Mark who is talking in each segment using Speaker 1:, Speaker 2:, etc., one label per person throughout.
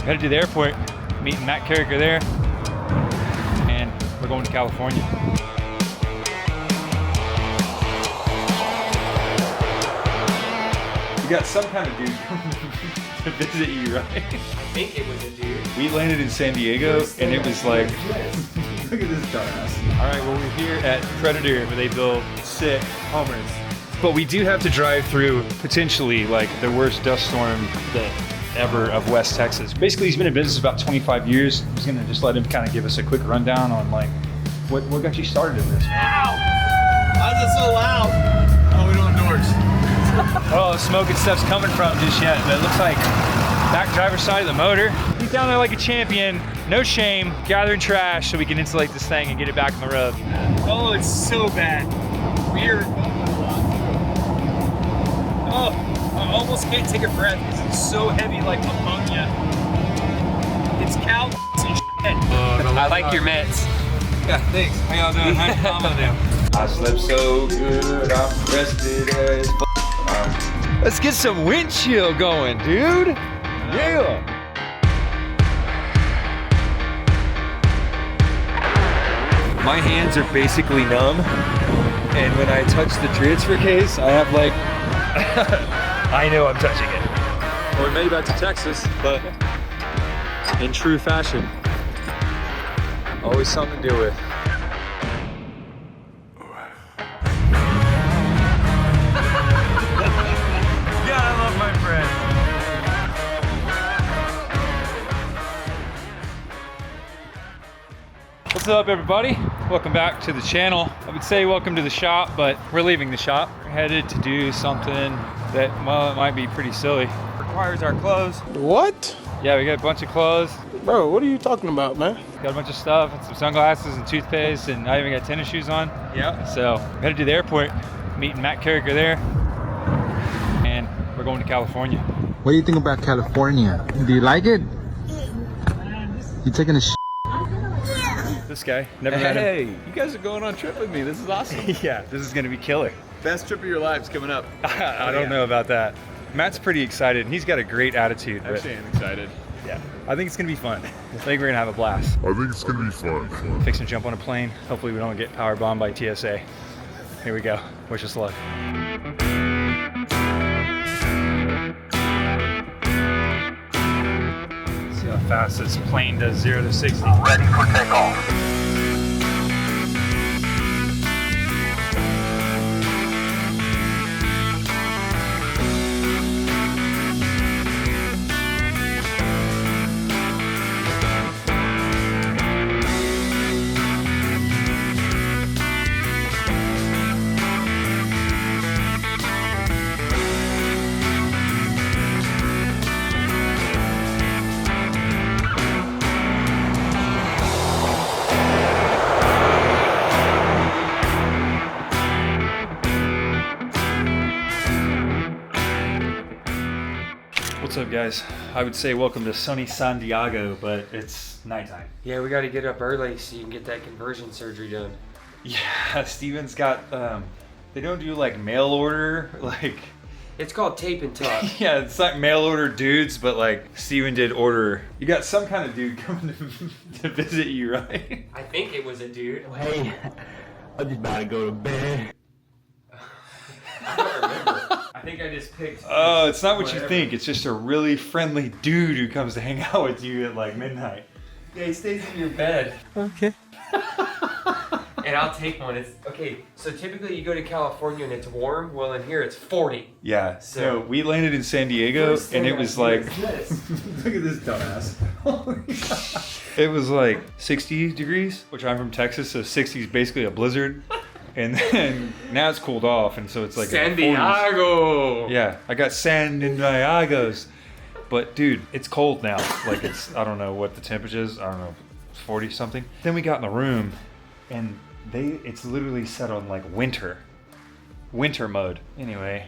Speaker 1: Headed to the airport, meeting Matt Carricker there, and we're going to California. You got some kind of dude coming to visit you, right?
Speaker 2: I think it was a dude.
Speaker 1: We landed in San Diego, and it was like,
Speaker 3: Look at this dumbass.
Speaker 1: all right, well, we're here at Predator, where they build sick Hummers. But we do have to drive through potentially like the worst dust storm ever of West Texas. Basically, he's been in business about 25 years. I'm just gonna just let him kind of give us a quick rundown on like what got you started in this.
Speaker 2: Ow! Why is it so loud? Oh, we don't endorse.
Speaker 1: Oh, the smoke and stuff's coming from just yet, but it looks like back driver's side of the motor. He's down there like a champion, no shame, gathering trash so we can insulate this thing and get it back on the road.
Speaker 2: Oh, it's so bad. Weird. Oh, I almost can't take a breath because it's so heavy like ammonia. It's cow and shit. I like your mitts.
Speaker 3: Yeah, thanks. How y'all doing? How y'all doing?
Speaker 1: I slept so good, I'm rested as f***. Let's get some wind chill going, dude. Yeah. My hands are basically numb, and when I touch the transfer case, I have like, I know I'm touching it.
Speaker 3: Well, we made it back to Texas, but in true fashion. Always something to deal with.
Speaker 1: God, I love my friend. What's up, everybody? Welcome back to the channel. I would say welcome to the shop, but we're leaving the shop. We're headed to do something that, well, it might be pretty silly. Requires our clothes.
Speaker 4: What?
Speaker 1: Yeah, we got a bunch of clothes.
Speaker 4: Bro, what are you talking about, man?
Speaker 1: Got a bunch of stuff, and some sunglasses and toothpaste, and I even got tennis shoes on.
Speaker 3: Yeah.
Speaker 1: So, we're headed to the airport, meeting Matt Carricker there, and we're going to California.
Speaker 5: What do you think about California? Do you like it? You taking a
Speaker 1: This guy, never met him.
Speaker 3: Hey, you guys are going on a trip with me. This is awesome.
Speaker 1: Yeah, this is gonna be killer.
Speaker 3: Best trip of your lives coming up.
Speaker 1: I don't know about that. Matt's pretty excited, and he's got a great attitude. but
Speaker 3: Actually, I'm excited.
Speaker 1: yeah, I think it's gonna be fun. I think we're gonna have a blast.
Speaker 6: I think it's gonna be fun.
Speaker 1: Fixing to jump on a plane. Hopefully we don't get power bombed by TSA. Here we go. Wish us luck. See how fast this plane does 0 to 60.
Speaker 7: Ready for takeoff.
Speaker 1: What's up, guys? I would say welcome to sunny San Diego, but it's nighttime.
Speaker 2: Yeah, we got to get up early so you can get that conversion surgery done.
Speaker 1: Yeah, Steven's got, they don't do like mail order, like,
Speaker 2: It's called tape and tuck.
Speaker 1: yeah, it's like mail order dudes, but like Steven did order. You got some kind of dude coming to visit you, right?
Speaker 2: I think it was a dude.
Speaker 4: Hey, I'm just about to go to bed.
Speaker 2: I don't remember. I think I just picked.
Speaker 1: Oh, it's not what you
Speaker 2: whatever.
Speaker 1: think. It's just a really friendly dude who comes to hang out with you at like midnight.
Speaker 2: Yeah, he stays in your bed.
Speaker 4: Okay.
Speaker 2: And I'll take one. It's okay. So typically you go to California and it's warm. Well, in here it's 40.
Speaker 1: Yeah,
Speaker 2: So-
Speaker 1: so we landed in San Diego and it was like,
Speaker 3: Look at this dumbass.
Speaker 1: it was like 60 degrees, which I'm from Texas, so 60 is basically a blizzard. And then now it's cooled off, and so it's like
Speaker 2: San
Speaker 1: in the 40s.
Speaker 2: Diego.
Speaker 1: Yeah, I got San Diegos. But dude, it's cold now. Like it's, I don't know what the temperature is. I don't know, 40 something. Then we got in the room and it's literally set on like winter mode. Anyway,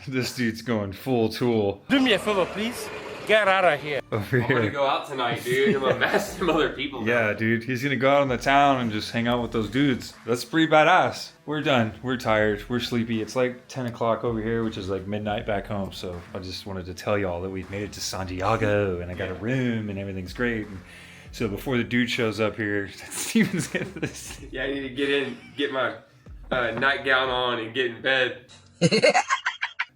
Speaker 1: this dude's going full tool.
Speaker 4: Do me a favor, please.
Speaker 6: Get out of here.
Speaker 1: Over
Speaker 3: I'm gonna
Speaker 1: here.
Speaker 3: go out tonight, dude. I'm gonna mess some other people.
Speaker 1: Yeah, dude, he's gonna go out in the town and just hang out with those dudes. That's pretty badass. We're done. We're tired. We're sleepy. It's like 10 o'clock over here, which is like midnight back home. So I just wanted to tell y'all that we've made it to Santiago and I got a room and everything's great. And so before the dude shows up here, Steven's getting this.
Speaker 3: Yeah, I need to get in, get my nightgown on, and get in bed.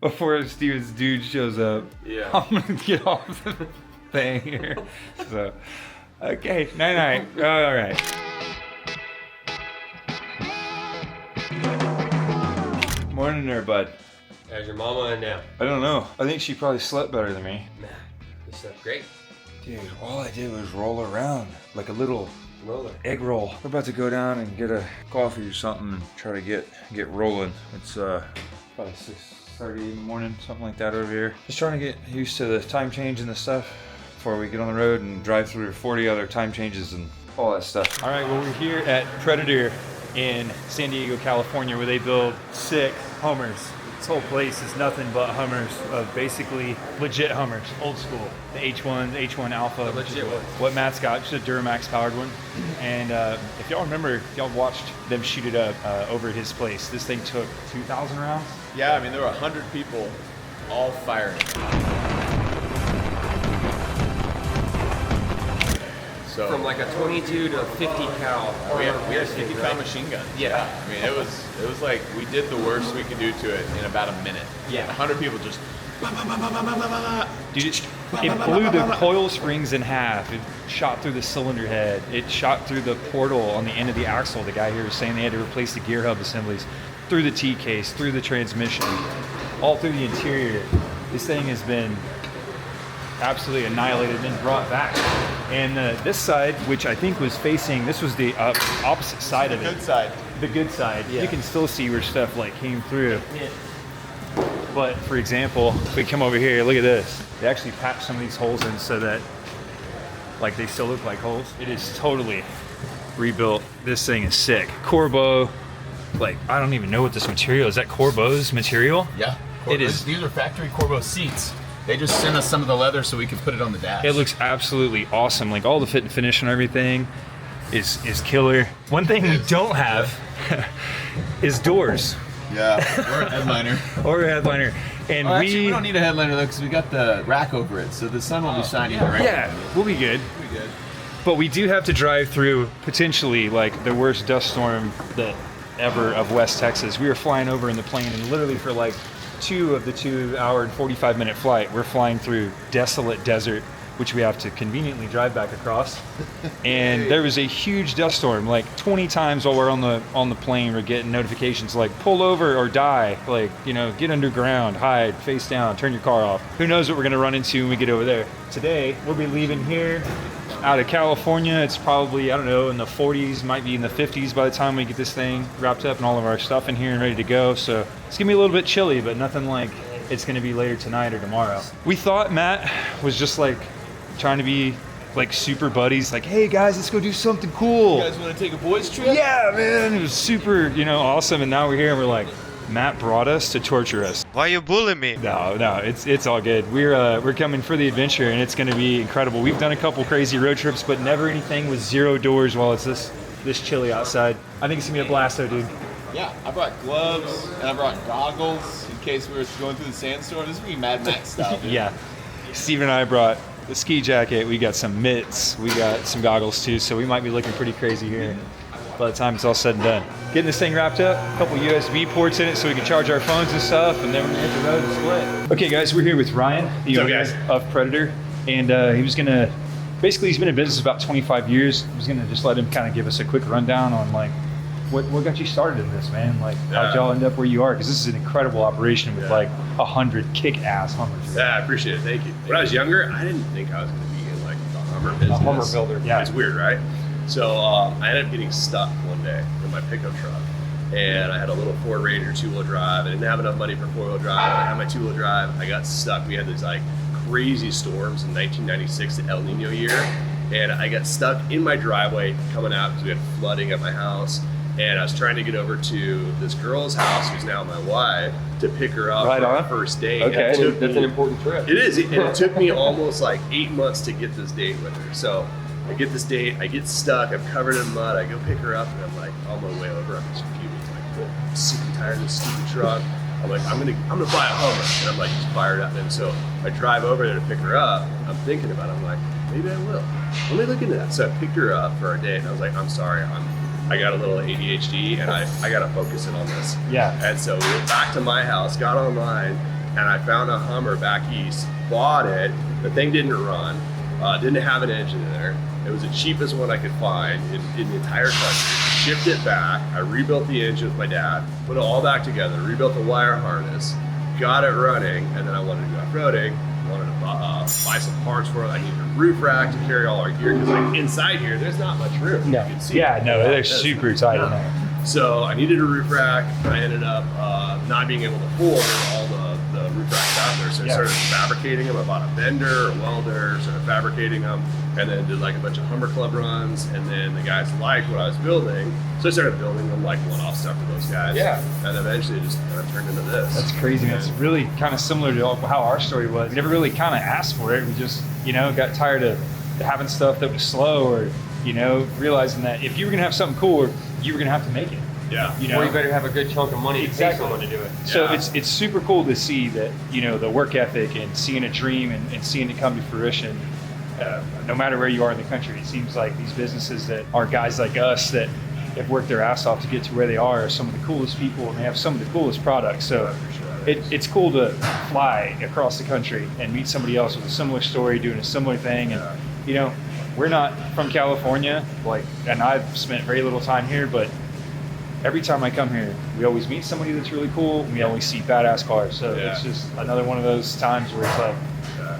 Speaker 1: Before Steven's dude shows up,
Speaker 3: Yeah.
Speaker 1: I'm gonna get off the thing here. So, okay, night. Oh, all right. Morning there, bud.
Speaker 3: How's your mama and now?
Speaker 1: I don't know. I think she probably slept better than me.
Speaker 3: Nah, this stuff great.
Speaker 1: Dude, all I did was roll around like a little
Speaker 3: Roller.
Speaker 1: egg roll. We're about to go down and get a coffee or something and try to get rolling. It's probably 6:30 in the morning, something like that over here. Just trying to get used to the time change and the stuff before we get on the road and drive through 40 other time changes and all that stuff. All right, well, we're here at Predator in San Diego, California, where they build sick Hummers. This whole place is nothing but Hummers, of basically legit Hummers, old school. The H1, the H1 Alpha.
Speaker 3: The legit ones.
Speaker 1: What Matt's got, just a Duramax powered one. And if y'all remember, y'all watched them shoot it up over at his place. This thing took 2,000 rounds.
Speaker 7: Yeah, I mean, there were 100 people all firing. So
Speaker 3: From like a 22 to a 50 cal.
Speaker 7: we had a 50 pound machine gun.
Speaker 3: Yeah.
Speaker 7: I mean, it was like we did the worst we could do to it in about a minute.
Speaker 3: Yeah.
Speaker 7: 100 people just.
Speaker 1: Dude, it blew the coil springs in half. It shot through the cylinder head. It shot through the portal on the end of the axle. The guy here was saying they had to replace the gear hub assemblies, through the T-case, through the transmission, all through the interior. This thing has been absolutely annihilated and then brought back. And this side, which I think was facing, this was the opposite side of it.
Speaker 7: Good side.
Speaker 1: The good side.
Speaker 3: Yeah.
Speaker 1: You can still see where stuff like came through. But for example, if we come over here, look at this. They actually patched some of these holes in so that like they still look like holes. It is totally rebuilt. This thing is sick. Corbeau, like I don't even know what this material is. That Corbeau's material?
Speaker 7: Yeah.
Speaker 1: It is.
Speaker 7: These are factory Corbeau seats. They just sent us some of the leather so we could put it on the dash.
Speaker 1: It looks absolutely awesome. Like all the fit and finish and everything is killer. One thing we don't have is doors.
Speaker 7: Yeah, or a headliner.
Speaker 1: Or a headliner. And
Speaker 7: Actually, we don't need a headliner though because we got the rack over it, so the sun will be shining right.
Speaker 1: Yeah, we'll be good.
Speaker 7: We'll be good.
Speaker 1: But we do have to drive through potentially like the worst dust storm that ever of West Texas. We were flying over in the plane and literally for like 2 of the 2 hour and 45-minute flight, we're flying through desolate desert, which we have to conveniently drive back across. And there was a huge dust storm. Like 20 times while we're on the plane, we're getting notifications like pull over or die. Like, you know, get underground, hide, face down, turn your car off. Who knows what we're gonna run into when we get over there. Today, we'll be leaving here out of California. It's probably, I don't know, in the 40s, might be in the 50s by the time we get this thing wrapped up and all of our stuff in here and ready to go. So it's gonna be a little bit chilly, but nothing like it's gonna be later tonight or tomorrow. We thought Matt was just like trying to be like super buddies, like, hey guys, let's go do something cool.
Speaker 7: You guys want to take a boys trip?
Speaker 1: Yeah, man, it was super, you know, awesome. And now we're here and we're like, Matt brought us to torture us.
Speaker 6: Why you bullying me?
Speaker 1: No, it's all good. We're coming for the adventure and it's gonna be incredible. We've done a couple crazy road trips, but never anything with 0 doors while it's this chilly outside. I think it's gonna be a blast though, dude.
Speaker 7: Yeah, I brought gloves and I brought goggles in case we were going through the sandstorm. This is gonna be Mad Max style, dude.
Speaker 1: Yeah. Steve and I brought the ski jacket, we got some mitts, we got some goggles too, so we might be looking pretty crazy here by the time it's all said and done. Getting this thing wrapped up, a couple USB ports in it so we can charge our phones and stuff, and then we're gonna hit the road and split. Okay guys, we're here with Ryan, the owner of Predator, and he's been in business about 25 years. I was gonna just let him kind of give us a quick rundown on like, what got you started in this, man? Like, how'd y'all end up where you are? Because this is an incredible operation with like 100 kick-ass Hummers.
Speaker 8: Yeah, I appreciate it. Thank you. When I was younger, I didn't think I was going to be in like the Hummer business.
Speaker 1: A Hummer builder, yeah.
Speaker 8: It's weird, right? So I ended up getting stuck one day in my pickup truck. And I had a little Ford Ranger 2-wheel drive. I didn't have enough money for 4-wheel drive. I had my 2-wheel drive. I got stuck. We had these like crazy storms in 1996, the El Nino year. And I got stuck in my driveway coming out because we had flooding at my house. and I was trying to get over to this girl's house, who's now my wife, to pick her up
Speaker 1: Right
Speaker 8: for
Speaker 1: on.
Speaker 8: our first date.
Speaker 1: Okay.
Speaker 2: That's an important trip.
Speaker 8: It is, and it took me almost like 8 months to get this date with her. So I get this date, I get stuck, I'm covered in mud, I go pick her up, and I'm like, on my way over, I'm just fuming, like, I'm sick and tired of this stupid truck. I'm like, I'm gonna buy a Hummer, and I'm like just fired up. And so I drive over there to pick her up. I'm thinking about it. I'm like, maybe I will. Let me look into that. So I picked her up for our date, and I was like, I'm sorry, I got a little ADHD, and I gotta focus in on this.
Speaker 1: Yeah.
Speaker 8: And so we went back to my house, got online, and I found a Hummer back east, bought it. The thing didn't run, didn't have an engine in there. It was the cheapest one I could find in the entire country. Shipped it back. I rebuilt the engine with my dad, put it all back together, rebuilt the wire harness, got it running, and then I wanted to go off-roading. I wanted to buy some parts for it. I needed a roof rack to carry all our gear, because like inside here, there's not much room.
Speaker 1: No.
Speaker 8: You can see
Speaker 1: Yeah,
Speaker 8: it.
Speaker 1: no, they're super tight in
Speaker 8: No.
Speaker 1: there.
Speaker 8: So I needed a roof rack. I ended up not being able to afford all the roof racks out there. So I started fabricating them. I bought a vendor, a welder, started fabricating them, and then did like a bunch of Hummer Club runs. And then the guys liked what I was building. So I started building them like one-off stuff for those guys.
Speaker 1: Yeah.
Speaker 8: And eventually it just kind of turned into this.
Speaker 1: That's crazy, man. It's really kind of similar to how our story was. We never really kind of asked for it. We just, got tired of having stuff that was slow, or, realizing that if you were going to have something cool, you were going to have to make it.
Speaker 8: Yeah.
Speaker 2: Or you better have a good chunk of money to pay someone to do it.
Speaker 1: So it's super cool to see that, the work ethic and seeing a dream and seeing it come to fruition, no matter where you are in the country. It seems like these businesses that are guys like us that have worked their ass off to get to where they are some of the coolest people, and they have some of the coolest products. So it's cool to fly across the country and meet somebody else with a similar story, doing a similar thing. And, we're not from California, and I've spent very little time here, but every time I come here, we always meet somebody that's really cool, and we always see badass cars. So it's just another one of those times where it's like,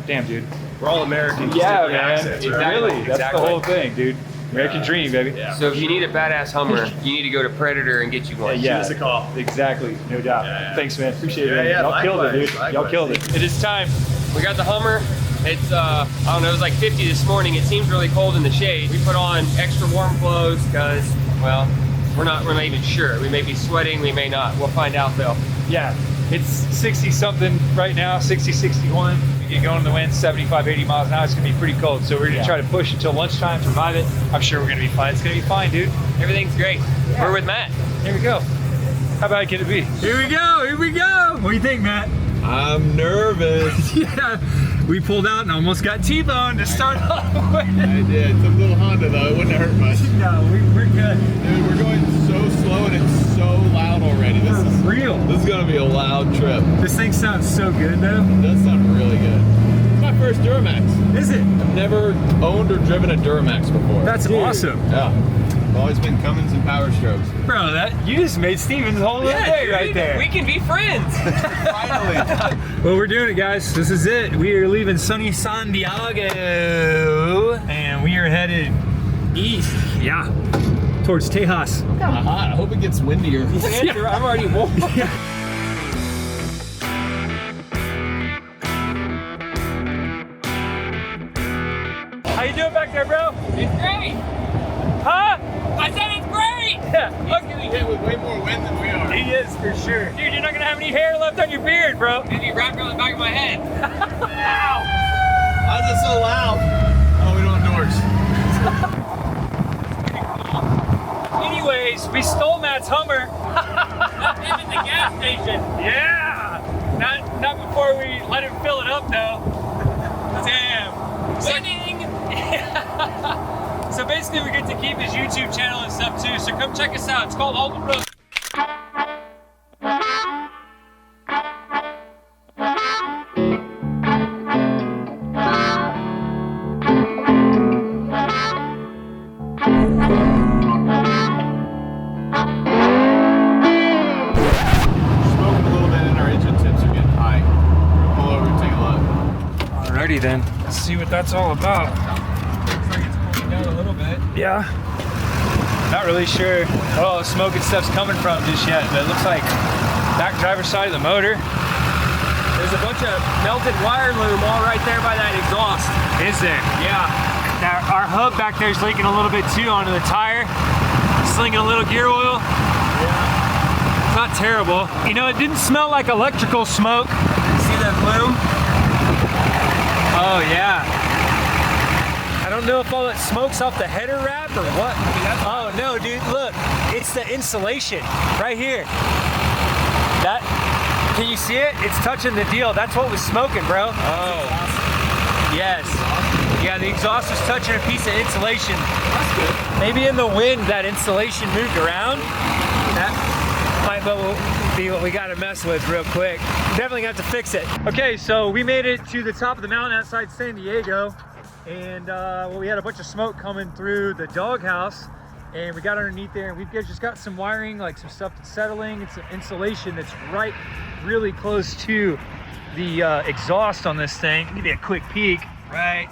Speaker 1: damn, dude.
Speaker 8: We're all Americans.
Speaker 1: Yeah,
Speaker 8: different
Speaker 1: man.
Speaker 8: accents,
Speaker 1: Really,
Speaker 8: right?
Speaker 1: that's the whole thing, dude. American dream, baby.
Speaker 8: Yeah.
Speaker 2: So if you need a badass Hummer, you need to go to Predator and get you one.
Speaker 8: Give us a call.
Speaker 1: Exactly, no doubt.
Speaker 8: Yeah.
Speaker 1: Thanks, man. Appreciate it.
Speaker 8: Yeah,
Speaker 1: Y'all killed it,
Speaker 8: likewise,
Speaker 1: dude. Y'all
Speaker 8: likewise.
Speaker 1: killed it. It is time.
Speaker 2: We got the Hummer. It's, I don't know, it was like 50 this morning. It seems really cold in the shade. We put on extra warm clothes because, well, we're not even sure. We may be sweating, we may not. We'll find out though.
Speaker 1: Yeah, it's 60 something right now, 60, 61. We get going in the wind, 75, 80 miles an hour. It's gonna be pretty cold. So we're gonna try to push until lunchtime, survive it. I'm sure we're gonna be fine. It's gonna be fine, dude.
Speaker 2: Everything's great.
Speaker 1: Yeah.
Speaker 2: We're with Matt.
Speaker 1: Here we go. How bad can it be?
Speaker 5: Here we go. Here we go. What do you think, Matt?
Speaker 3: I'm nervous.
Speaker 5: Yeah. We pulled out and almost got T-boned to start off with.
Speaker 7: I did. It's a little Honda though. It wouldn't have hurt much.
Speaker 5: No, we're good.
Speaker 7: Dude, we're going so slow and it's so loud already. This is
Speaker 5: Real.
Speaker 7: This is gonna be a loud trip.
Speaker 5: This thing sounds so good, though.
Speaker 7: It does sound really good. It's my first Duramax.
Speaker 5: Is it?
Speaker 7: I've never owned or driven a Duramax before.
Speaker 5: That's awesome.
Speaker 7: Yeah. I've always been Cummins and Power Strokes.
Speaker 5: Bro, you just made Steven's whole little day right there.
Speaker 2: We can be friends.
Speaker 7: Finally.
Speaker 5: Well, we're doing it, guys. This is it. We are leaving sunny San Diego, and we are headed east. Yeah, towards Tejas.
Speaker 7: Kind of hot. I hope it gets windier.
Speaker 2: I'm already warm.
Speaker 5: How you doing back there, bro?
Speaker 2: It's great.
Speaker 5: Huh?
Speaker 2: I said it's great.
Speaker 5: Yeah.
Speaker 7: He's getting hit with way more wind than we are.
Speaker 5: He is for sure. Dude, you're not gonna have any hair left on your beard, bro.
Speaker 2: It'd be wrapped around the back of my head.
Speaker 7: Why is it so loud? Oh, we don't have doors.
Speaker 5: Anyways, we stole Matt's Hummer.
Speaker 2: Him at the gas station.
Speaker 5: Yeah. Not before we let him fill it up, though. Damn.
Speaker 2: Winning.
Speaker 5: So basically, we get to keep his YouTube channel and stuff too. So come check us out. It's called Holden.
Speaker 7: Smoking a little bit and our engine tips are getting high. We'll pull over and take a look.
Speaker 5: Alrighty then. Let's see what that's all about.
Speaker 2: Looks like it's cooling down a little bit.
Speaker 5: Yeah. Not really sure where all the smoke and stuff's coming from just yet, but it looks like back driver's side of the motor.
Speaker 2: There's a bunch of melted wire loom all right there by that exhaust.
Speaker 5: Is there?
Speaker 2: Yeah.
Speaker 5: Now, our hub back there is leaking a little bit too onto the tire. Slinging a little gear oil. Yeah. It's not terrible. You know, it didn't smell like electrical smoke. See that plume? Oh yeah. I don't know if all that smoke's off the header wrap or what. Oh no, dude, look. It's the insulation right here. That, can you see it? It's touching the deal. That's what was smoking, bro. Oh. Yes. Yeah, the exhaust was touching a piece of insulation. That's good. Maybe in the wind that insulation moved around. That might be what we gotta mess with real quick. Definitely got to fix it. Okay, so we made it to the top of the mountain outside San Diego. And well, we had a bunch of smoke coming through the doghouse. And we got underneath there and we've just got some wiring, like some stuff that's settling. It's an insulation that's right really close to the exhaust on this thing. I'll give you a quick peek. Right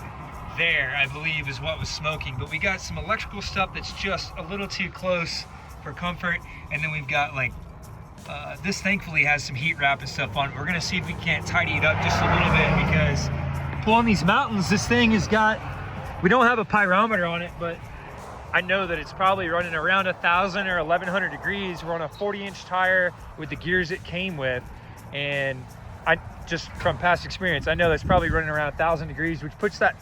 Speaker 5: there, I believe, is what was smoking. But we got some electrical stuff that's just a little too close for comfort. And then we've got like, this thankfully has some heat wrap and stuff on it. We're gonna see if we can't tidy it up just a little bit because pulling these mountains, this thing has got, we don't have a pyrometer on it, but I know that it's probably running around 1,000 or 1,100 degrees. We're on a 40-inch tire with the gears it came with. And I just from past experience, I know that's probably running around 1,000 degrees, which puts that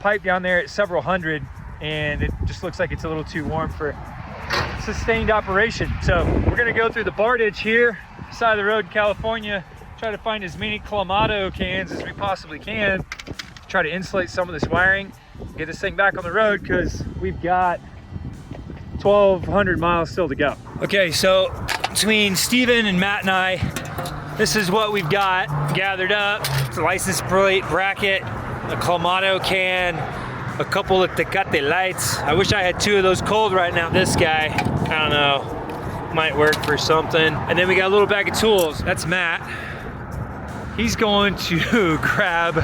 Speaker 5: pipe down there at several hundred, and it just looks like it's a little too warm for sustained operation. So we're gonna go through the bar ditch here, side of the road in California, try to find as many Clamato cans as we possibly can, try to insulate some of this wiring, get this thing back on the road because we've got 1,200 miles still to go. Okay, so between Steven and Matt and I, this is what we've got gathered up. It's a license plate bracket, a Clamato can, a couple of Tecate lights. I wish I had 2 of those cold right now. This guy, I don't know, might work for something. And then we got a little bag of tools. That's Matt. He's going to grab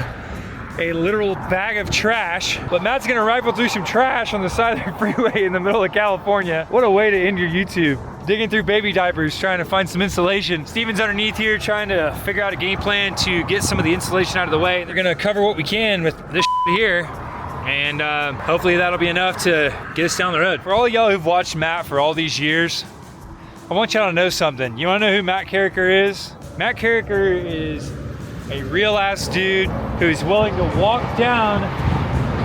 Speaker 5: a literal bag of trash, but Matt's gonna rifle through some trash on the side of the freeway in the middle of California. What a way to end your YouTube. Digging through baby diapers, trying to find some insulation. Steven's underneath here trying to figure out a game plan to get some of the insulation out of the way. They're gonna cover what we can with this here, and hopefully that'll be enough to get us down the road. For all of y'all who've watched Matt for all these years, I want y'all to know something. You wanna know who Matt Carricker is? Matt Carricker is a real ass dude who's willing to walk down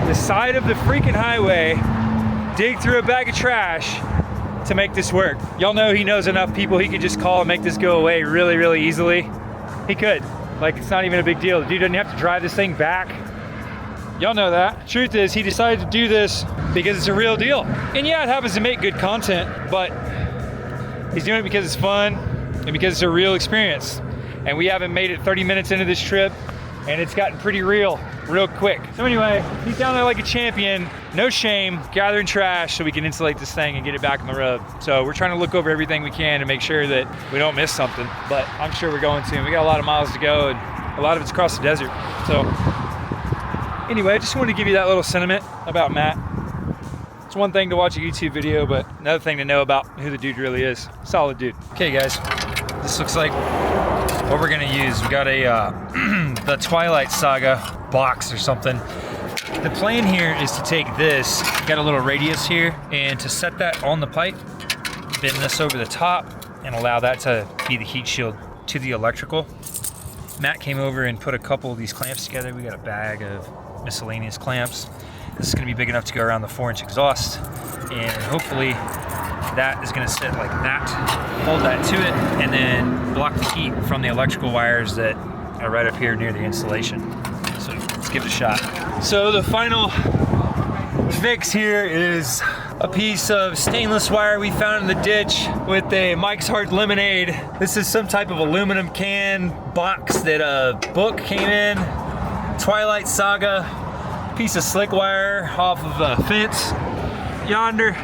Speaker 5: the side of the freaking highway, dig through a bag of trash to make this work. Y'all know he knows enough people he could just call and make this go away really, really easily. He could. Like, it's not even a big deal. The dude doesn't have to drive this thing back. Y'all know that. Truth is, he decided to do this because it's a real deal. And yeah, it happens to make good content, but he's doing it because it's fun and because it's a real experience. And we haven't made it 30 minutes into this trip, and it's gotten pretty real quick. So anyway, he's down there like a champion, no shame, gathering trash so we can insulate this thing and get it back on the road. So we're trying to look over everything we can to make sure that we don't miss something, but I'm sure we're going to. And we got a lot of miles to go, and a lot of it's across the desert. So anyway, I just wanted to give you that little sentiment about Matt. It's one thing to watch a YouTube video, but another thing to know about who the dude really is. Solid dude. Okay guys, this looks like what we're gonna use. We got a the Twilight Saga box or something. The plan here is to take this, got a little radius here, and to set that on the pipe, bend this over the top, and allow that to be the heat shield to the electrical. Matt came over and put a couple of these clamps together. We got a bag of miscellaneous clamps. This is gonna be big enough to go around the 4-inch exhaust, and hopefully that is gonna sit like that, hold that to it, and then block the heat from the electrical wires that are right up here near the insulation. So let's give it a shot. So the final fix here is a piece of stainless wire we found in the ditch with a Mike's Hard Lemonade. This is some type of aluminum can box that a book came in. Twilight Saga, piece of slick wire off of a fence yonder.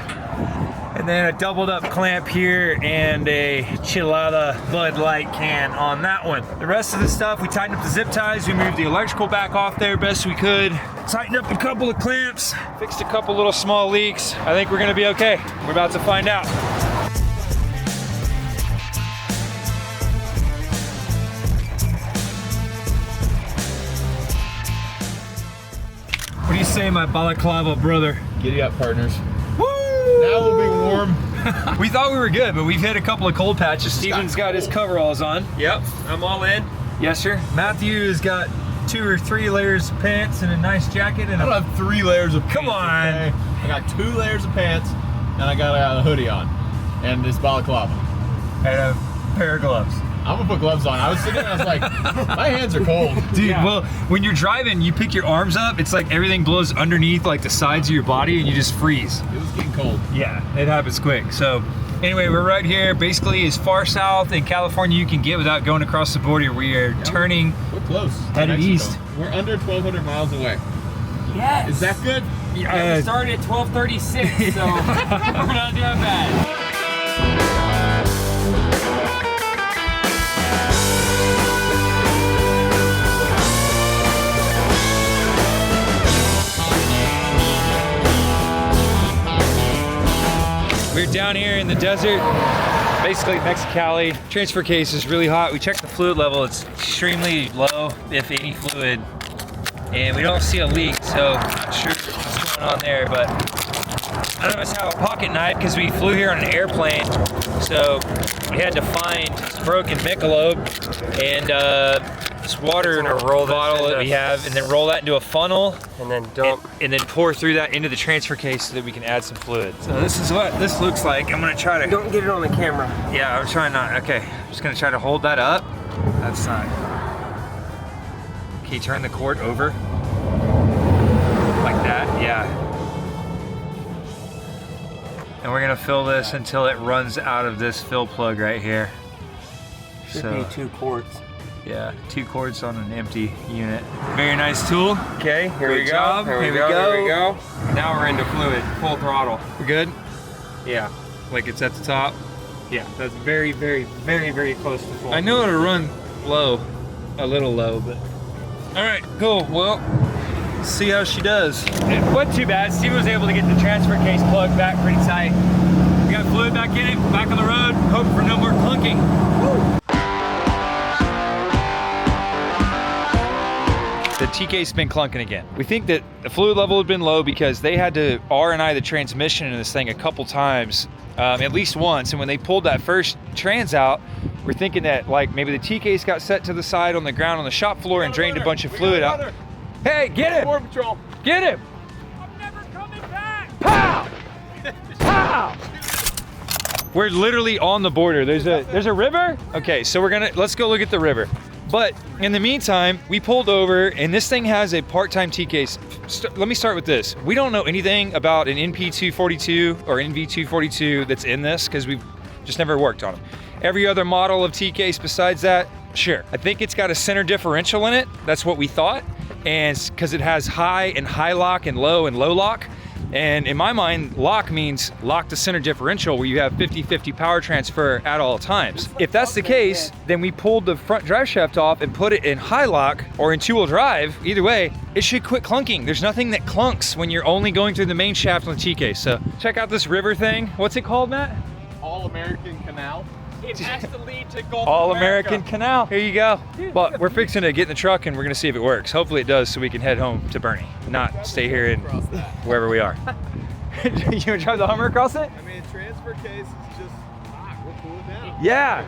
Speaker 5: And then a doubled up clamp here and a Chilada Bud Light can on that one. The rest of the stuff, we tightened up the zip ties, we moved the electrical back off there best we could, tightened up a couple of clamps, fixed a couple little small leaks. I think we're gonna be okay. We're about to find out. What do you say, my balaclava brother?
Speaker 7: Giddy up, partners. Woo! Now we'll be warm.
Speaker 5: We thought we were good, but we've hit a couple of cold patches. Steven's got his coveralls on.
Speaker 2: Yep, I'm all in.
Speaker 5: Yes, sir. Matthew has got 2 or 3 layers of pants and a nice jacket and
Speaker 7: I don't have 3 layers of pants.
Speaker 5: Come on.
Speaker 7: Okay? I got 2 layers of pants, and I got a hoodie on, and this balaclava.
Speaker 5: and a pair of gloves.
Speaker 7: I'm gonna put gloves on. I was sitting there, I was like, my hands are cold.
Speaker 5: Dude, well, when you're driving, you pick your arms up, it's like everything blows underneath like the sides of your body and you just freeze.
Speaker 7: It was getting cold.
Speaker 5: Yeah, it happens quick. So anyway, we're right here, basically as far south in California you can get without going across the border. We are turning,
Speaker 7: We're close.
Speaker 5: headed
Speaker 7: Mexico.
Speaker 5: east.
Speaker 7: We're under 1,200 miles away.
Speaker 2: Yes.
Speaker 7: Is that good?
Speaker 2: Yeah, we started at 12:36, so we're not doing bad.
Speaker 5: We're down here in the desert, basically Mexicali. Transfer case is really hot. We checked the fluid level. It's extremely low, if any fluid. And we don't see a leak, so not sure what's going on there, but I don't know, it's how a pocket knife because we flew here on an airplane. So we had to find this broken Michelob and this water bottle that we have, and then roll that into a funnel
Speaker 2: And then dump.
Speaker 5: and then pour through that into the transfer case so that we can add some fluid. So this is what this looks like. I'm gonna try to,
Speaker 2: Don't get it on the camera.
Speaker 5: yeah, I'm trying not, okay. I'm just gonna try to hold that up. That's not, can you turn the cord over? Like that, yeah. And we're gonna fill this until it runs out of this fill plug right here.
Speaker 2: Should be 2 quarts.
Speaker 5: Yeah, 2 cords on an empty unit. Very nice tool.
Speaker 2: Okay, here we
Speaker 5: Good
Speaker 2: go.
Speaker 5: job.
Speaker 2: Here we
Speaker 5: Here we
Speaker 2: go.
Speaker 5: go.
Speaker 2: Here we go. Now we're into fluid, full throttle.
Speaker 5: We're good?
Speaker 2: Yeah.
Speaker 5: Like it's at the top?
Speaker 2: Yeah, that's very, very, very, very close to full.
Speaker 5: I know it'll run low, a little low, but. All right, cool. Well, let's see how she does. It wasn't too bad. Steve was able to get the transfer case plugged back pretty tight. We got fluid back in it, back on the road, hoping for no more clunking. Woo! The T-case been clunking again. We think that the fluid level had been low because they had to R&I the transmission in this thing a couple times, at least once. And when they pulled that first trans out, we're thinking that like maybe the T-case got set to the side on the ground on the shop floor and drained a bunch of fluid out. Hey, get him!
Speaker 7: Border Patrol.
Speaker 5: Get him!
Speaker 2: I'm never coming back.
Speaker 5: Pow! Pow! We're literally on the border. There's a river? Okay, so let's go look at the river. But in the meantime, we pulled over and this thing has a part-time T-case. Let me start with this. We don't know anything about an NP242 or NV242 that's in this because we've just never worked on them. Every other model of T-case besides that, sure. I think it's got a center differential in it. That's what we thought. And because it has high lock and low lock. And in my mind, lock means lock to center differential where you have 50-50 power transfer at all times. If that's the case, then we pulled the front drive shaft off and put it in high lock or in 2-wheel drive. Either way, it should quit clunking. There's nothing that clunks when you're only going through the main shaft on the T-case. So check out this river thing. What's it called, Matt?
Speaker 7: All-American Canal.
Speaker 2: It has to lead to Gulf
Speaker 5: All-American Canal. Here you go. But we're fixing to get in the truck and we're gonna see if it works. Hopefully it does so we can head home to Bernie, not stay here in wherever we are. You wanna drive the Hummer across it?
Speaker 7: I mean, transfer case is just hot. We'll cool it down.
Speaker 5: Yeah.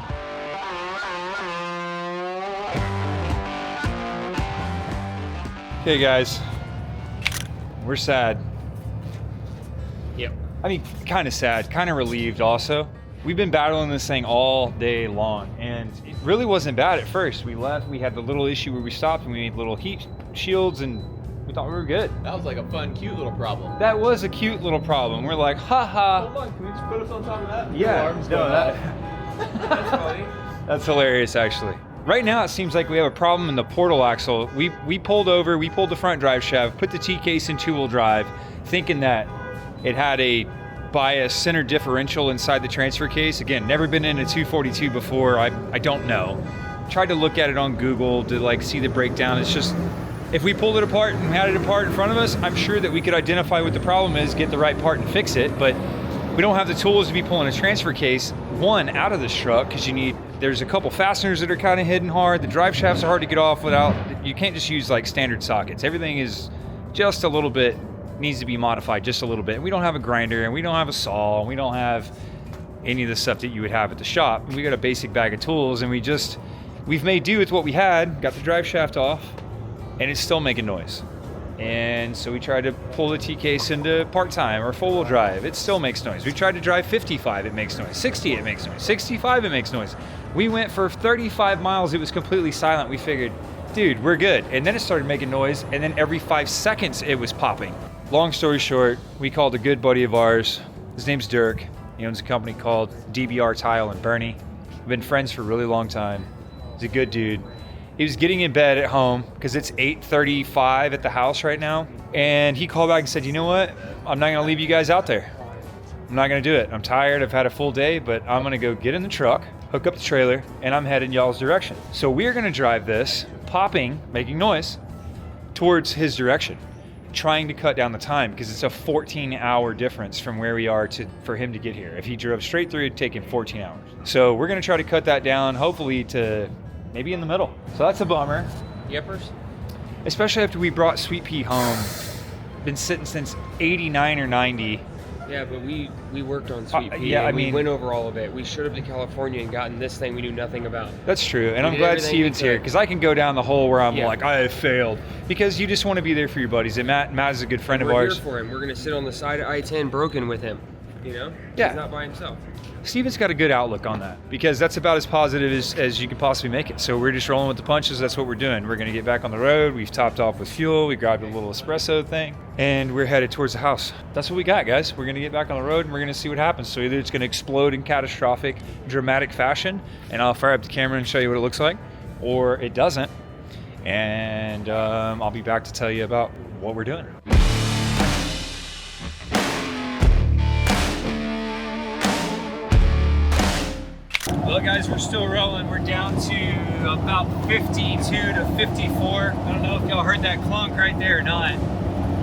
Speaker 5: Okay guys, we're sad.
Speaker 2: Yep.
Speaker 5: I mean, kind of sad, kind of relieved also. We've been battling this thing all day long, and it really wasn't bad at first. We left, we had the little issue where we stopped and we made little heat shields and we thought we were good.
Speaker 7: That was like a fun, cute little problem.
Speaker 5: That was a cute little problem. We're like, haha.
Speaker 7: Hold on, can we just put us on top of that?
Speaker 5: Yeah,
Speaker 7: Alarms
Speaker 5: no,
Speaker 7: going
Speaker 5: that,
Speaker 7: off.
Speaker 2: That's funny.
Speaker 5: that's hilarious actually. Right now it seems like we have a problem in the portal axle. We pulled over, we pulled the front drive shaft, put the T-case in 2-wheel drive, thinking that it had a bias center differential inside the transfer case. Again, never been in a 242 before. I don't know. Tried to look at it on Google to like see the breakdown. It's just, if we pulled it apart and had it apart in front of us, I'm sure that we could identify what the problem is, get the right part and fix it. But we don't have the tools to be pulling a transfer case, one, out of this truck, because there's a couple fasteners that are kind of hidden hard. The drive shafts are hard to get off without, you can't just use like standard sockets. Everything is just a little bit, needs to be modified just a little bit. We don't have a grinder and we don't have a saw and we don't have
Speaker 1: any of the stuff that you would have at the shop. We got a basic bag of tools, and we've made do with what we had, got the drive shaft off, and it's still making noise. And so we tried to pull the T-case into part-time or full-wheel drive. It still makes noise. We tried to drive 55, it makes noise. 60, it makes noise. 65, it makes noise. We went for 35 miles, it was completely silent. We figured, dude, we're good. And then it started making noise, and then every 5 seconds it was popping. Long story short, we called a good buddy of ours. His name's Dirk. He owns a company called DBR Tile in Bernie. We've been friends for a really long time. He's a good dude. He was getting in bed at home because it's 8:35 at the house right now. And he called back and said, you know what? I'm not going to leave you guys out there. I'm not going to do it. I'm tired. I've had a full day, but I'm going to go get in the truck, hook up the trailer, and I'm heading y'all's direction. So we're going to drive this, popping, making noise, towards his direction, trying to cut down the time because it's a 14-hour difference from where we are for him to get here. If he drove straight through, it'd take him 14 hours. So we're going to try to cut that down, hopefully to maybe in the middle. So that's a bummer.
Speaker 2: Yippers?
Speaker 1: Especially after we brought Sweet Pea home. Been sitting since 89 or 90.
Speaker 2: Yeah, but we worked on Sweet Pea.
Speaker 1: Yeah,
Speaker 2: we went over all of it. We showed up to California and gotten this thing we knew nothing about.
Speaker 1: That's true, and
Speaker 2: We
Speaker 1: I'm
Speaker 2: did
Speaker 1: glad
Speaker 2: everything
Speaker 1: Steven's
Speaker 2: we
Speaker 1: here
Speaker 2: could.
Speaker 1: because I can go down the hole where I'm
Speaker 2: Yeah.
Speaker 1: like, I have failed. Because you just want to be there for your buddies, and Matt is a good friend of
Speaker 2: We're
Speaker 1: ours.
Speaker 2: here for him. We're gonna sit on the side of I-10 broken with him. You know?
Speaker 1: Yeah.
Speaker 2: He's not by himself.
Speaker 1: Steven's got a good outlook on that because that's about as positive as you could possibly make it. So we're just rolling with the punches. That's what we're doing. We're going to get back on the road. We've topped off with fuel. We grabbed a little espresso thing and we're headed towards the house. That's what we got, guys. We're going to get back on the road and we're going to see what happens. So either it's going to explode in catastrophic, dramatic fashion and I'll fire up the camera and show you what it looks like, or it doesn't. And I'll be back to tell you about what we're doing. Well, guys, we're still rolling. We're down to about 52 to 54. I don't know if y'all heard that clunk right there or not,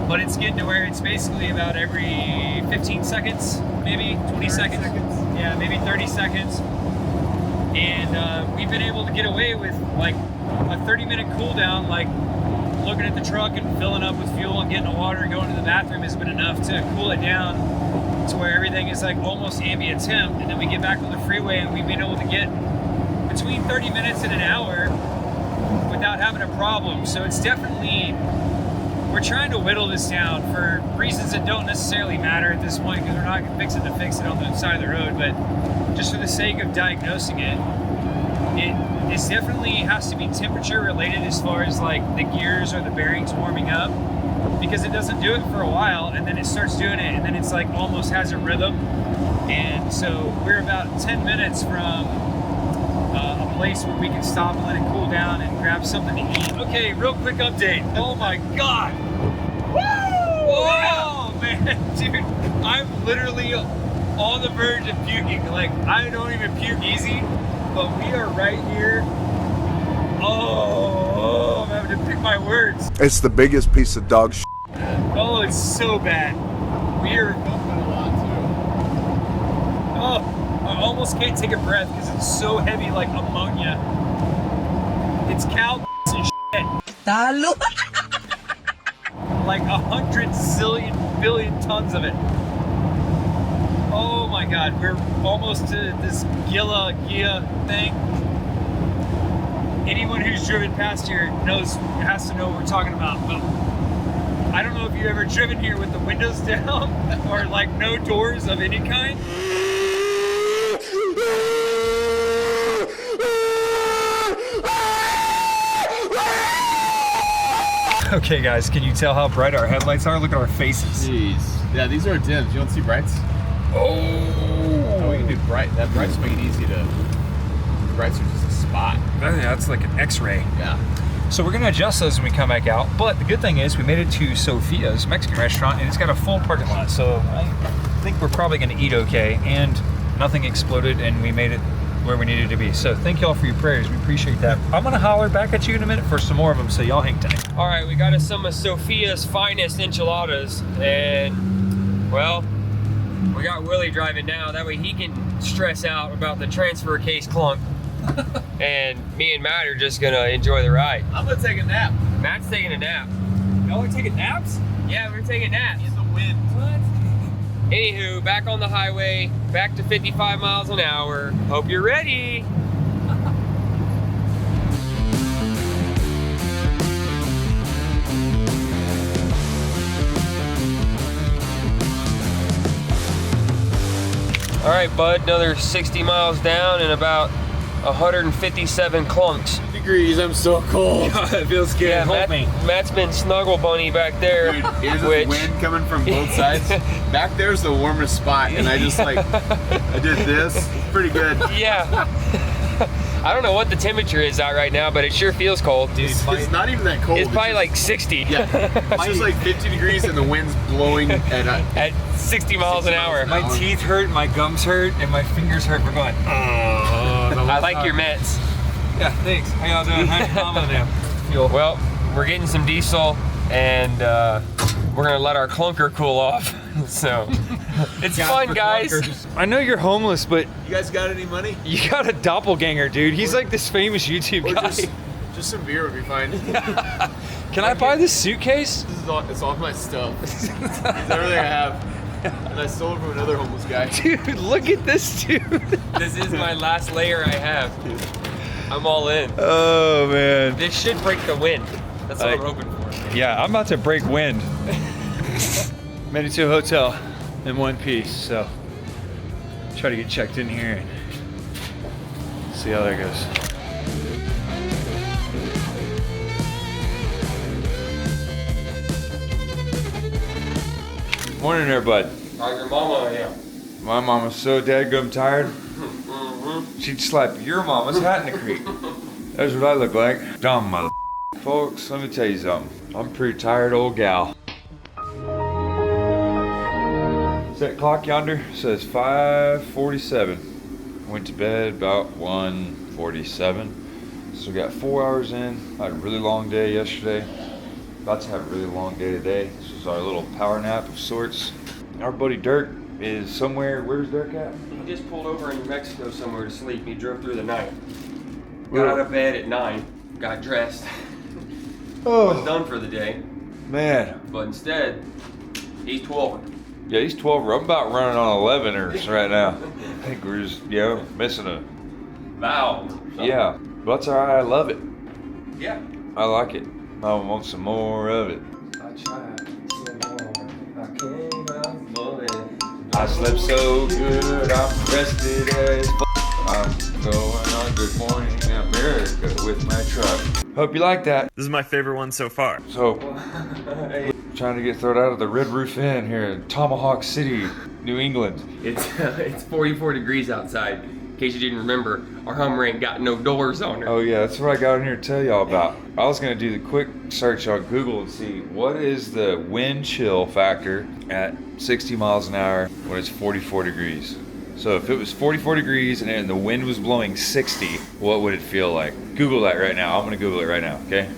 Speaker 1: but it's getting to where it's basically about every 15 seconds, maybe 20 seconds. Yeah, maybe 30 seconds. And we've been able to get away with like a 30-minute cool down, like looking at the truck and filling up with fuel and getting the water and going to the bathroom has been enough to cool it down to where everything is like almost ambient temp, and then we get back on the freeway and we've been able to get between 30 minutes and an hour without having a problem. So it's definitely, we're trying to whittle this down for reasons that don't necessarily matter at this point because we're not fixing to fix it on the side of the road, but just for the sake of diagnosing it, it definitely has to be temperature related as far as like the gears or the bearings warming up, because it doesn't do it for a while and then it starts doing it and then it's like almost has a rhythm. And so we're about 10 minutes from a place where we can stop and let it cool down and grab something to eat. Okay, real quick update. Oh my God. Woo! Oh man, dude, I'm literally on the verge of puking. Like, I don't even puke easy, but we are right here. Oh, I'm having to pick my words.
Speaker 6: It's the biggest piece of dog shit.
Speaker 1: Oh, it's so bad. We're bumping a lot too. Oh, I almost can't take a breath because it's so heavy, like ammonia. It's cow and shit. Like 100 zillion billion tons of it. Oh my God, we're almost to this Gia thing. Anyone who's driven past here has to know what we're talking about. But I don't know if you've ever driven here with the windows down or like no doors of any kind. Okay guys, can you tell how bright our headlights are? Look at our faces.
Speaker 7: Jeez. Yeah, these are dims. You don't see brights? Oh, we can do bright. That brights make it easy to. Brights are just a spot.
Speaker 1: That's like an X-ray.
Speaker 7: Yeah.
Speaker 1: So we're gonna adjust those when we come back out. But the good thing is we made it to Sophia's Mexican restaurant and it's got a full parking lot. So I think we're probably gonna eat okay and nothing exploded and we made it where we needed to be. So thank y'all for your prayers. We appreciate that. I'm gonna holler back at you in a minute for some more of them, so y'all hang tight.
Speaker 2: All right, we got us some of Sophia's finest enchiladas, and well, we got Willie driving now. That way he can stress out about the transfer case clunk. And me and Matt are just gonna enjoy the ride.
Speaker 7: I'm gonna take a nap.
Speaker 2: Matt's taking a nap.
Speaker 1: Y'all are taking naps?
Speaker 2: Yeah, we're taking naps.
Speaker 7: In the wind.
Speaker 2: What? Anywho, back on the highway, back to 55 miles an hour. Hope you're ready. All right, bud, another 60 miles down and about 157 clunks.
Speaker 7: Degrees, I'm so cold.
Speaker 5: It feels good.
Speaker 2: Yeah,
Speaker 5: Hold me.
Speaker 2: Matt's been snuggle bunny back there.
Speaker 7: Dude, here's this wind coming from both sides. Back there's the warmest spot, and I just like, I did this. Pretty good.
Speaker 2: Yeah. I don't know what the temperature is out right now, but it sure feels cold.
Speaker 7: Dude, it's not even that cold.
Speaker 2: It's probably like 60.
Speaker 7: Yeah. It's just like 50 degrees and the wind's blowing
Speaker 2: at 60 miles an hour.
Speaker 5: My teeth hurt, my gums hurt, and my fingers hurt. We're going,
Speaker 2: I like your Mets.
Speaker 5: Yeah, thanks. How y'all doing? How's your mama now?
Speaker 2: Well, we're getting some diesel and we're gonna let our clunker cool off. So it's fun, guys.
Speaker 5: Clunkers.
Speaker 1: I know you're homeless, but
Speaker 7: You guys got any money?
Speaker 1: you got a doppelganger, dude. He's like this famous YouTube
Speaker 7: Or
Speaker 1: guy.
Speaker 7: just some beer would be fine.
Speaker 1: Can I buy this suitcase?
Speaker 7: This is all, it's all my stuff. It's everything I have. And I stole it from another homeless guy.
Speaker 1: Dude, look at this dude.
Speaker 2: This is my last layer I have. I'm all in.
Speaker 1: Oh, man.
Speaker 2: This should break the wind. That's what I'm hoping for.
Speaker 1: Yeah, I'm about to break wind. Made it to a hotel in one piece, so try to get checked in here and see how that goes. Morning there, bud.
Speaker 2: How's your mama? Yeah.
Speaker 1: My mama's so dadgum tired. She'd slap your mama's hat in the creek. That's what I look like. Dumb mother. Folks, let me tell you something. I'm a pretty tired old gal. That clock yonder says 5:47. Went to bed about 1:47. So we got 4 hours in. Had a really long day yesterday. About to have a really long day today. This was our little power nap of sorts. Our buddy Dirk is somewhere. Where's Dirk at?
Speaker 2: He just pulled over in New Mexico somewhere to sleep. He drove through the night. Got out of bed at 9. Got dressed. Was done for the day.
Speaker 1: Man.
Speaker 2: But instead, he's 12.
Speaker 1: Yeah, he's 12. I'm about running on 11ers right now. I think we're just, missing a
Speaker 2: Valve.
Speaker 1: Yeah, but that's all right. I love it.
Speaker 2: Yeah.
Speaker 1: I like it. I want some more of it.
Speaker 2: I tried some more. I came out bullet.
Speaker 1: I slept so good. I'm rested as f. I'm going on Good Morning America with my truck. Hope you like that.
Speaker 3: This is my favorite one so far.
Speaker 1: So, trying to get thrown out of the Red Roof Inn here in Tomahawk City, New England.
Speaker 2: It's 44 degrees outside. In case you didn't remember, our Hummer ain't got no doors on her.
Speaker 1: Oh yeah, that's what I got in here to tell y'all about. I was gonna do the quick search on Google and see what is the wind chill factor at 60 miles an hour when it's 44 degrees. So if it was 44 degrees and the wind was blowing 60, what would it feel like? Google that right now. I'm gonna Google it right now, okay?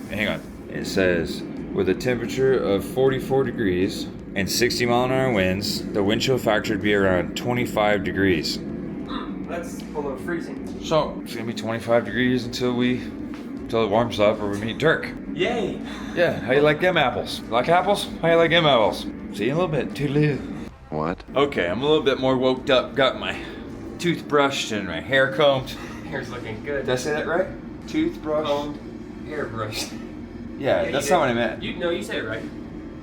Speaker 1: Hang on. It says, with a temperature of 44 degrees and 60 mile an hour winds, the wind chill factor would be around 25 degrees.
Speaker 2: That's below freezing.
Speaker 1: So it's gonna be 25 degrees until it warms up or we meet Dirk.
Speaker 2: Yay!
Speaker 1: Yeah, how you like them apples? Like apples? How you like them apples? See you in a little bit. Toodaloo.
Speaker 6: What?
Speaker 1: Okay, I'm a little bit more woked up. Got my tooth brushed and my hair combed.
Speaker 2: Hair's looking good.
Speaker 1: Did I say that right? Toothbrush?
Speaker 2: Combed, hairbrush.
Speaker 1: Yeah, that's not what I meant.
Speaker 2: You said it right.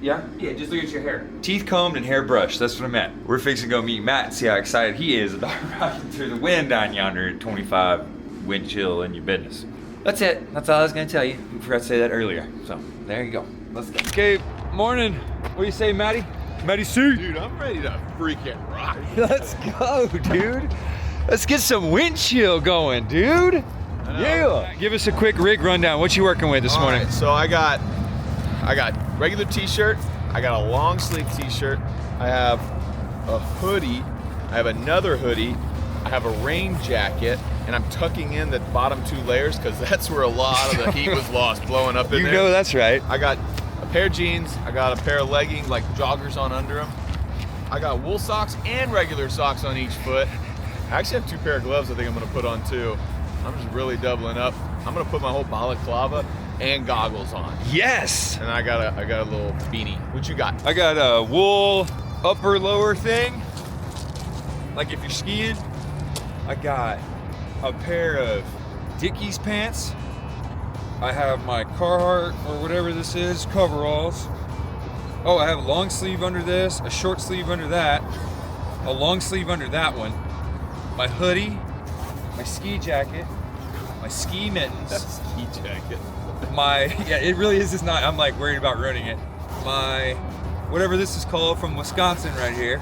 Speaker 1: Yeah?
Speaker 2: Yeah, just look at your hair.
Speaker 1: Teeth combed and hair brushed. That's what I meant. We're fixing to go meet Matt and see how excited he is about riding through the wind down yonder at 25 wind chill in your business. That's it. That's all I was going to tell you. I forgot to say that earlier. So, there you go. Let's go. Okay, morning. What do you say, Matty? Matty C.
Speaker 7: Dude, I'm ready to freaking rock.
Speaker 1: Let's go, dude. Let's get some wind chill going, dude. Yeah. Give us a quick rig rundown. What you working with this morning?
Speaker 7: Right, so I got regular t-shirt. I got a long sleeve t-shirt. I have a hoodie. I have another hoodie. I have a rain jacket, and I'm tucking in the bottom 2 layers because that's where a lot of the heat was lost, blowing up in there.
Speaker 1: You know that's right.
Speaker 7: I got a pair of jeans. I got a pair of leggings, like joggers on under them. I got wool socks and regular socks on each foot. I actually have 2 pair of gloves I think I'm gonna put on too. I'm just really doubling up. I'm gonna put my whole balaclava and goggles on.
Speaker 1: Yes.
Speaker 7: And I got a little beanie. What you got?
Speaker 1: I got wool,
Speaker 9: upper lower thing, like if you're skiing, I got a pair of Dickies pants. I have my Carhartt or whatever this is, coveralls. Oh, I have a long sleeve under this, a short sleeve under that, a long sleeve under that one, my hoodie, my ski jacket, my ski mittens.
Speaker 7: Ski jacket.
Speaker 9: Yeah, it really is just not, I'm like worried about ruining it. My, whatever this is called from Wisconsin right here,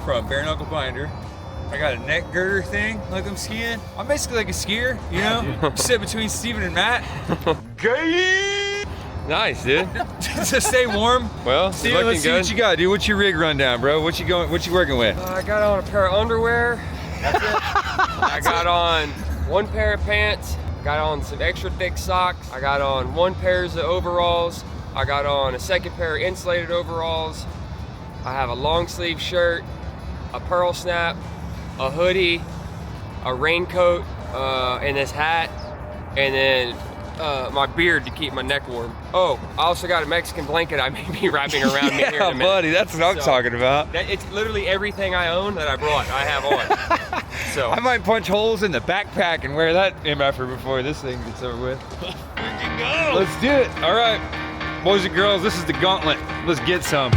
Speaker 9: from Bare Knuckle Binder. I got a neck girder thing, like I'm skiing. I'm basically like a skier, you know? Sit between Steven and Matt. Gay!
Speaker 2: Nice, dude.
Speaker 9: To stay warm.
Speaker 2: Well,
Speaker 9: Steven, let's see what you got, dude. What's your rig rundown, bro? What you working with?
Speaker 2: I got on a pair of underwear. That's it. I got on one pair of pants. Got on some extra thick socks. I got on one pair of overalls. I got on a second pair of insulated overalls. I have a long sleeve shirt, a pearl snap, a hoodie, a raincoat, and this hat, and then my beard to keep my neck warm. Oh, I also got a Mexican blanket I may be wrapping around me here in a minute.
Speaker 9: Buddy, that's what I'm talking about.
Speaker 2: It's literally everything I own that I brought, I have on. So
Speaker 9: I might punch holes in the backpack and wear that MFer before this thing gets over with. Freaking go! Let's do it. All right, boys and girls, this is the gauntlet. Let's get some.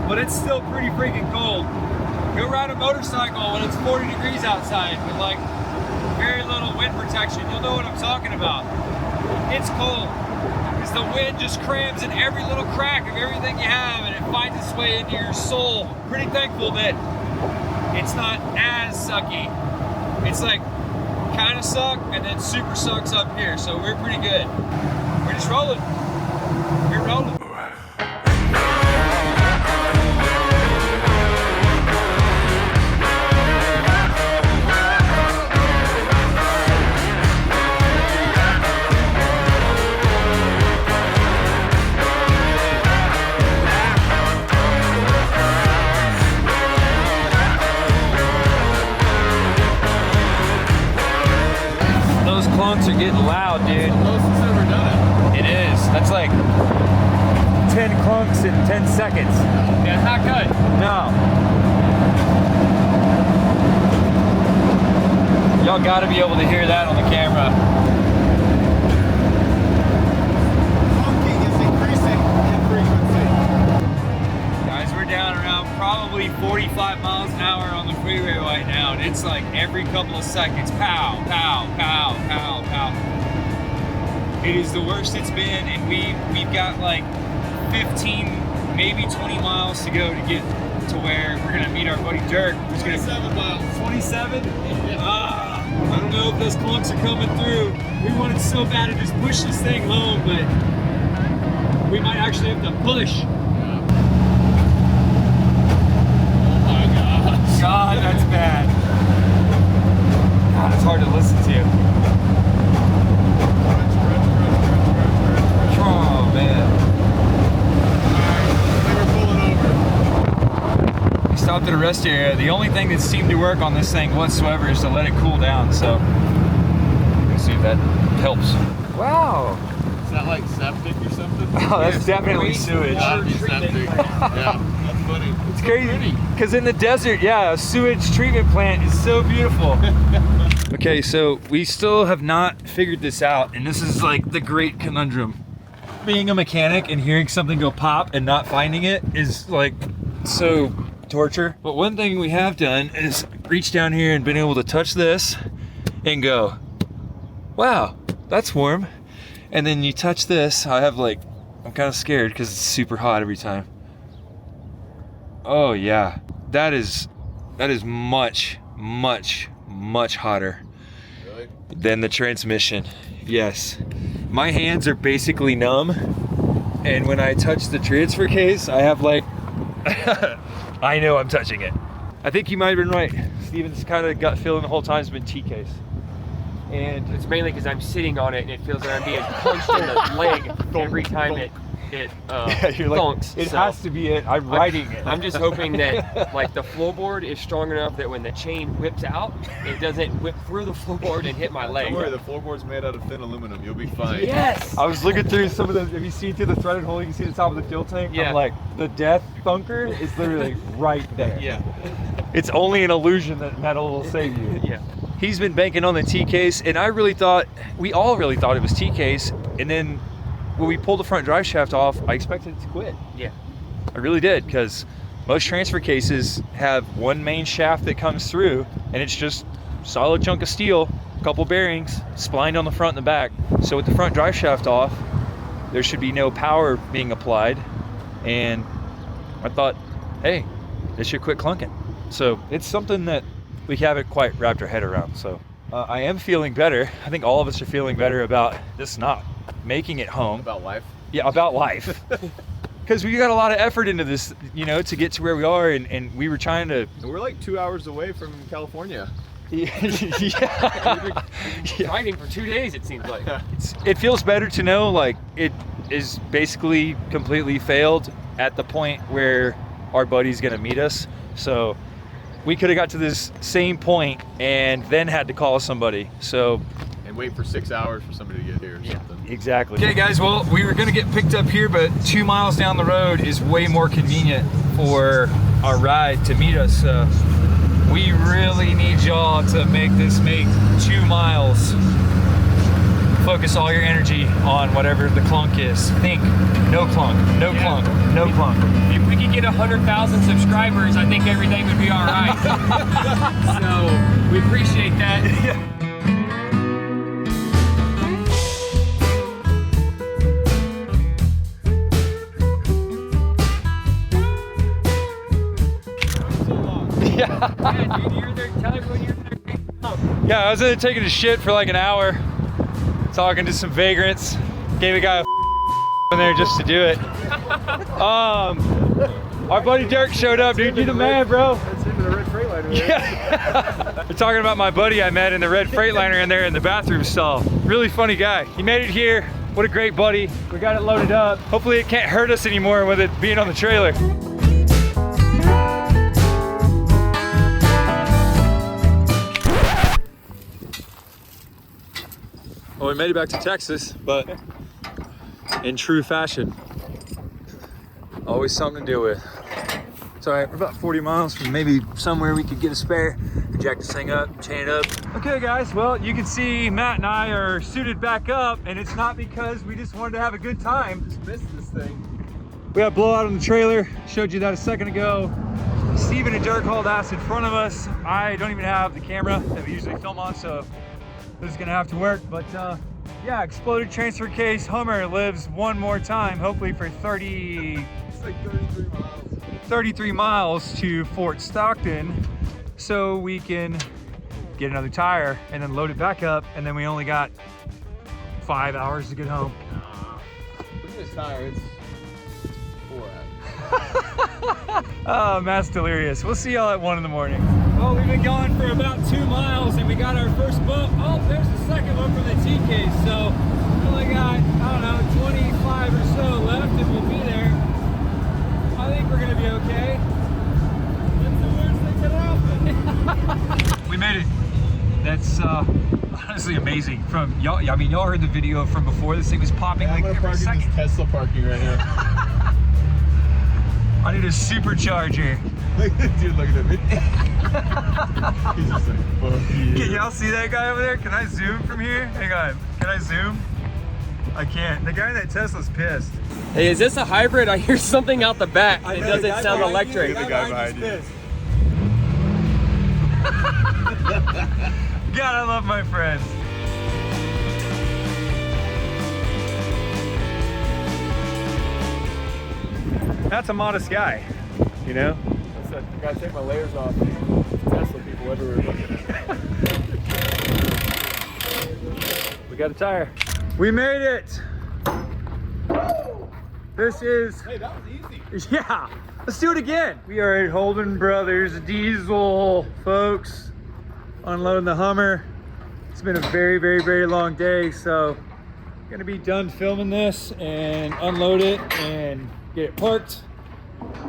Speaker 5: But it's still pretty freaking cold. Go ride a motorcycle when it's 40 degrees outside with like very little wind protection. You'll know what I'm talking about. It's cold because the wind just crams in every little crack of everything you have and it finds its way into your soul. Pretty thankful that it's not as sucky. It's like kind of suck and then super sucks up here. So we're pretty good. We're just rolling. We're rolling. Clunks are getting loud, dude.
Speaker 7: Closest ever done
Speaker 5: It is. That's like 10 clunks in 10 seconds.
Speaker 2: yeah, it's not good.
Speaker 5: No. Y'all gotta be able to hear that on the camera.
Speaker 7: Honking is increasing in frequency.
Speaker 5: Guys, we're down around probably 45 miles an hour on the freeway right now, and it's like every couple of seconds, pow, pow, pow, pow, pow. It is the worst it's been, and we've got like 15, maybe 20 miles to go to get to where we're gonna meet our buddy Dirk, who's gonna
Speaker 7: 7 miles.
Speaker 5: 27? I don't know if those clunks are coming through. We wanted so bad to just push this thing home, but we might actually have to push. God, that's bad. God, it's hard to listen to. Oh, man. We stopped at a rest area. The only thing that seemed to work on this thing whatsoever is to let it cool down, so let's see if that helps. Wow.
Speaker 7: Is that like septic or something?
Speaker 5: Oh, that's definitely sewage.
Speaker 7: Septic. Yeah, that's funny.
Speaker 5: It's crazy, because in the desert, yeah, a sewage treatment plant is so beautiful. Okay, so we still have not figured this out, and this is like the great conundrum. Being a mechanic and hearing something go pop and not finding it is like so torture. But one thing we have done is reach down here and been able to touch this and go, wow, that's warm. And then you touch this, I'm kind of scared because it's super hot every time. Oh yeah, that is much, much, much hotter than the transmission. Yes, my hands are basically numb, and when I touch the transfer case, I have like, I know I'm touching it.
Speaker 1: I think you might have been right. Steven's kind of gut feeling the whole time has been T-case. And
Speaker 2: It's mainly because I'm sitting on it and it feels like I'm being punched in the leg every time it
Speaker 1: you're like,
Speaker 2: thunks.
Speaker 1: it
Speaker 2: So
Speaker 1: has to be it. I'm riding it.
Speaker 2: I'm just hoping that like the floorboard is strong enough that when the chain whips out, it doesn't whip through the floorboard and hit my leg.
Speaker 7: Don't worry, the floorboard's made out of thin aluminum. You'll be fine.
Speaker 2: Yes!
Speaker 1: I was looking through some of the, have you seen through the threaded hole, you can see the top of the fuel tank?
Speaker 2: Yeah.
Speaker 1: I'm like, the death bunker is literally right there.
Speaker 2: Yeah.
Speaker 1: It's only an illusion that metal will save you.
Speaker 2: Yeah.
Speaker 1: He's been banking on the T-case, and I really thought, we all really thought it was T-case, and then when we pulled the front drive shaft off, I expected it to quit.
Speaker 2: Yeah.
Speaker 1: I really did, because most transfer cases have one main shaft that comes through, and it's just solid chunk of steel, a couple bearings, splined on the front and the back. So with the front drive shaft off, there should be no power being applied, and I thought, hey, this should quit clunking. So it's something that we haven't quite wrapped our head around. So I am feeling better. I think all of us are feeling better about this not making it home.
Speaker 7: About life?
Speaker 1: Yeah, about life. Because we got a lot of effort into this, you know, to get to where we are, and we were trying to...
Speaker 7: We're like 2 hours away from California.
Speaker 1: Yeah.
Speaker 2: Riding for 2 days, it seems like.
Speaker 1: It feels better to know, like, it is basically completely failed at the point where our buddy's gonna meet us. So we could have got to this same point and then had to call somebody. So
Speaker 7: And wait for 6 hours for somebody to get here or something.
Speaker 1: exactly.
Speaker 5: Okay guys, well, we were gonna get picked up here, but 2 miles down the road is way more convenient for our ride to meet us. We really need y'all to make this make 2 miles. Focus all your energy on whatever the clunk is. Think, no clunk, no clunk, no clunk.
Speaker 2: If we could get 100,000 subscribers, I think everything would be all right. So we appreciate that. Yeah, dude, you're there. Tell everyone you're there.
Speaker 1: Yeah, I was in there taking a shit for like an hour, talking to some vagrants. Gave a guy a in there just to do it. Our buddy Dirk showed up, dude. You the man, bro.
Speaker 3: That's him in the red Freightliner.
Speaker 1: Yeah. We're talking about my buddy I met in the red Freightliner in there in the bathroom stall. Really funny guy. He made it here. What a great buddy. We got it loaded up. Hopefully it can't hurt us anymore with it being on the trailer. Well, we made it back to Texas, but in true fashion. Always something to deal with. It's all right, we're about 40 miles from maybe somewhere we could get a spare, jack this thing up, chain it up. Okay guys, well, you can see Matt and I are suited back up, and it's not because we just wanted to have a good time.
Speaker 3: Just missed this thing.
Speaker 1: We got blowout on the trailer, showed you that a second ago. Steven and Dirk hauled ass in front of us. I don't even have the camera that we usually film on, so this is gonna have to work, but yeah, exploded transfer case Hummer lives one more time, hopefully for 33 miles to Fort Stockton, so we can get another tire and then load it back up, and then we only got 5 hours to get home.
Speaker 3: Look at this tire, it's 4 hours.
Speaker 1: Oh, Matt's delirious. We'll see y'all at 1 in the morning.
Speaker 5: Well, we've been going for about 2 miles and we got our first bump. Oh, there's the second one from the T-case. So we only got, I don't know, 25 or so left and we'll be there. I think we're gonna be okay. That's the worst thing that happened.
Speaker 1: We made it. That's honestly amazing. From y'all, I mean, y'all heard the video from before. This thing was popping like every second.
Speaker 3: This Tesla parking right here.
Speaker 1: I need a supercharger.
Speaker 3: Dude looking at me. He's just like, fuck you.
Speaker 1: Can y'all see that guy over there? Can I zoom from here? Hang on. Can I zoom? I can't. The guy in that Tesla's pissed.
Speaker 2: Hey, is this a hybrid? I hear something out the back. It doesn't sound electric.
Speaker 3: The guy behind you.
Speaker 1: God, I love my friends. That's a modest guy, you know?
Speaker 3: I gotta take my layers off. Tesla people everywhere looking at me.
Speaker 1: We got a tire. We made it. This is,
Speaker 3: Hey, that was easy.
Speaker 1: yeah.
Speaker 5: Let's do it again. We are at Holden Brothers Diesel, folks. Unloading the Hummer. It's been a very, very, very long day, so gonna be done filming this and unload it and get it parked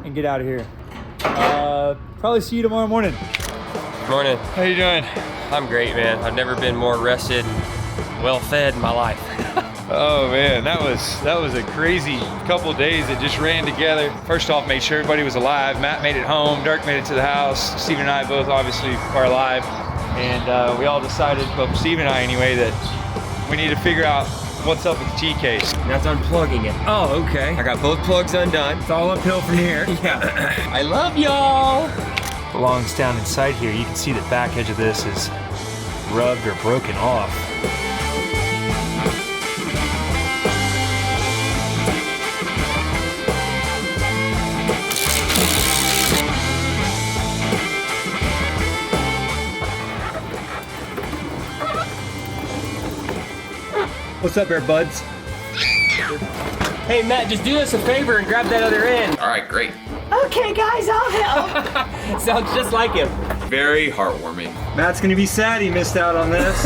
Speaker 5: and get out of here. Probably see you tomorrow morning.
Speaker 2: Morning.
Speaker 5: How you doing?
Speaker 2: I'm great, man. I've never been more rested and well fed in my life.
Speaker 1: Oh man, that was a crazy couple of days that just ran together. First off, made sure everybody was alive. Matt made it home, Dirk made it to the house. Steven and I both obviously are alive. And we all decided, but Steven and I anyway, that we need to figure out what's up with the T-case.
Speaker 2: That's unplugging it.
Speaker 5: Oh, okay.
Speaker 2: I got both plugs undone.
Speaker 5: It's all uphill from here.
Speaker 2: Yeah. I love y'all.
Speaker 1: Belongs down inside here. You can see the back edge of this is rubbed or broken off.
Speaker 5: What's up there, buds?
Speaker 2: Hey, Matt, just do us a favor and grab that other end.
Speaker 7: All right, great.
Speaker 2: Okay, guys, I'll help. Sounds just like him.
Speaker 7: Very heartwarming.
Speaker 5: Matt's gonna be sad he missed out on this.